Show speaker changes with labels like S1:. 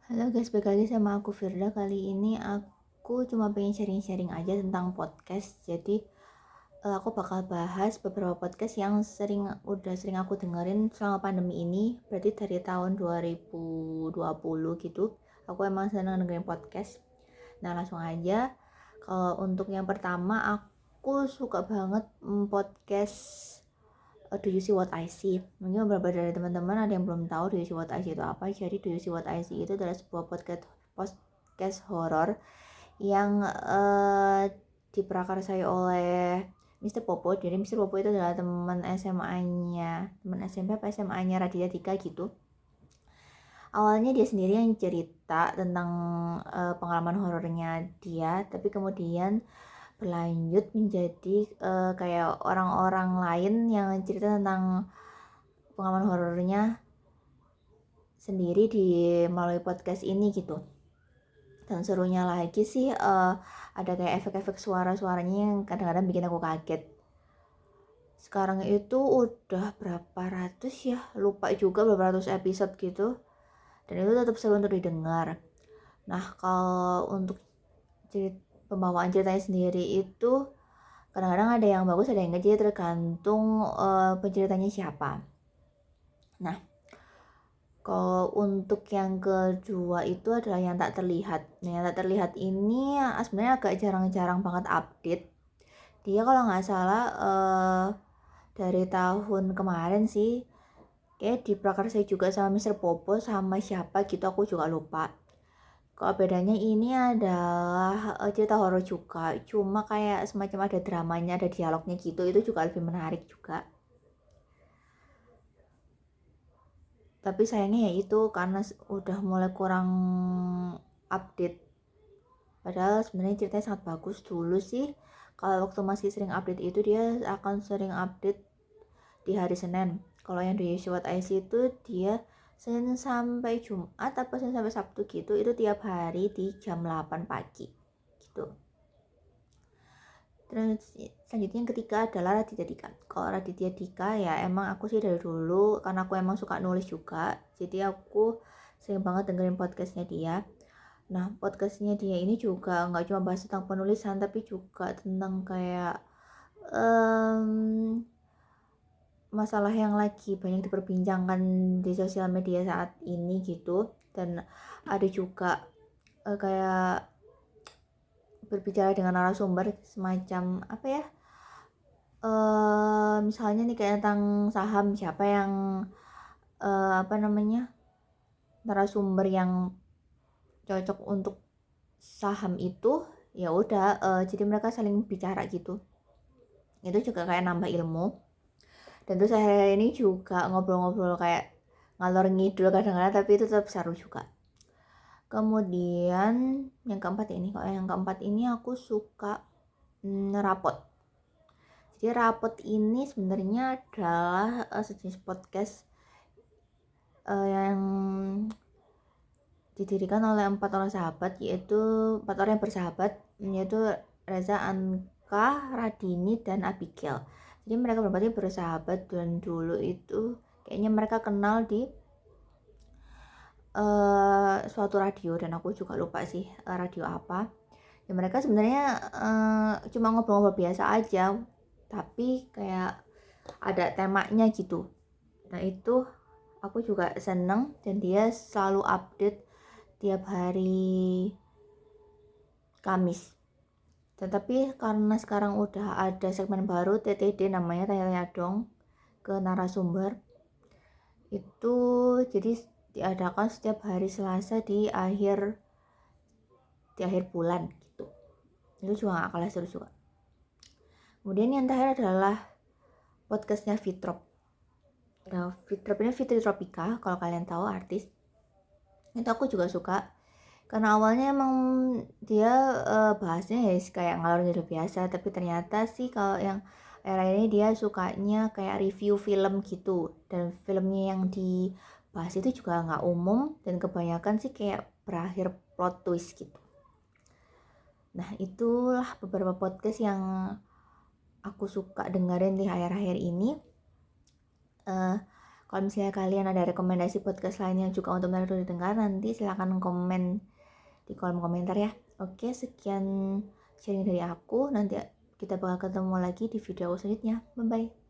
S1: Halo guys, balik lagi sama aku Firda. Kali ini aku cuma pengen sharing-sharing aja tentang podcast. Jadi aku bakal bahas beberapa podcast yang udah sering aku dengerin selama pandemi ini. Berarti dari tahun 2020 gitu. Aku emang senang dengerin podcast. Nah, langsung aja. Kalau untuk yang pertama, aku suka banget podcast Do You See What I See. Mungkin beberapa dari teman-teman ada yang belum tahu Do You See What I See itu apa. Jadi Do You See What I See itu adalah sebuah podcast horor yang diprakarsai oleh Mr. Popo. Jadi Mr. Popo itu adalah teman SMP apa SMA-nya Raditya Dika gitu. Awalnya dia sendiri yang cerita tentang pengalaman horornya dia, tapi kemudian berlanjut menjadi kayak orang-orang lain yang cerita tentang pengalaman horornya sendiri di melalui podcast ini gitu. Dan serunya lagi sih ada kayak efek-efek suara-suaranya yang kadang-kadang bikin aku kaget. Sekarang itu udah berapa ratus ya, lupa juga berapa ratus episode gitu, dan itu tetap seru untuk didengar. Nah, kalau untuk pembawaan ceritanya sendiri itu kadang-kadang ada yang bagus, ada yang enggak, jadi tergantung penceritanya siapa. Nah, kalau untuk yang kedua itu adalah yang tak terlihat. Nah, yang tak terlihat ini sebenarnya agak jarang-jarang banget update. Dia kalau nggak salah dari tahun kemarin sih, kayak diprakarsai juga sama Mr. Popo sama siapa gitu, aku juga lupa. Kalau bedanya ini adalah cerita horor juga, cuma kayak semacam ada dramanya, ada dialognya gitu, itu juga lebih menarik juga. Tapi sayangnya ya itu karena udah mulai kurang update. Padahal sebenarnya ceritanya sangat bagus dulu sih. Kalau waktu masih sering update itu dia akan sering update di hari Senin. Kalau yang di What I See itu dia Senin sampai Jumat atau Senin sampai Sabtu gitu, itu tiap hari di jam 8 pagi gitu. Terus selanjutnya yang ketiga adalah Raditya Dika. Kalau Raditya Dika ya emang aku sih dari dulu, karena aku emang suka nulis juga, jadi aku sering banget dengerin podcastnya dia. Nah, podcastnya dia ini juga nggak cuma bahas tentang penulisan, tapi juga tentang kayak masalah yang lagi banyak diperbincangkan di sosial media saat ini gitu. Dan ada juga kayak berbicara dengan narasumber semacam apa ya, misalnya nih kayak tentang saham, siapa yang apa namanya, narasumber yang cocok untuk saham itu, ya udah jadi mereka saling bicara gitu. Itu juga kayak nambah ilmu. Dan terus akhir-akhir ini juga ngobrol-ngobrol kayak ngalor ngidul kadang-kadang, tapi itu tetap seru juga. Kemudian yang keempat ini, kalau yang keempat ini aku suka rapot. Jadi rapot ini sebenarnya adalah sejenis podcast yang didirikan oleh empat orang sahabat, yaitu empat orang yang bersahabat, yaitu Reza, Anka, Radini, dan Abigail. Jadi mereka berempat bersahabat dan dulu itu kayaknya mereka kenal di suatu radio, dan aku juga lupa sih radio apa. Ya mereka sebenarnya cuma ngobrol-ngobrol biasa aja, tapi kayak ada temanya gitu. Nah itu aku juga seneng, dan dia selalu update tiap hari Kamis. Tetapi karena sekarang udah ada segmen baru TTD, namanya Tanya-Tanya Dong, ke narasumber, itu jadi diadakan setiap hari Selasa di akhir bulan gitu. Itu juga gak kalah seru juga. Kemudian yang terakhir adalah podcastnya Fitrop. Nah, Fitrop ini Fitri Tropika, kalau kalian tahu, artis. Itu aku juga suka, karena awalnya emang dia bahasnya ya kayak ngalor ngidul biasa, tapi ternyata sih kalau yang era ini dia sukanya kayak review film gitu, dan filmnya yang dibahas itu juga nggak umum, dan kebanyakan sih kayak berakhir plot twist gitu. Nah, itulah beberapa podcast yang aku suka dengerin di akhir-akhir ini. Kalau misalnya kalian ada rekomendasi podcast lain yang juga untuk menarik didengar, nanti silahkan komen di kolom komentar ya. Oke, sekian sharing dari aku. Nanti kita bakal ketemu lagi di video selanjutnya. Bye bye.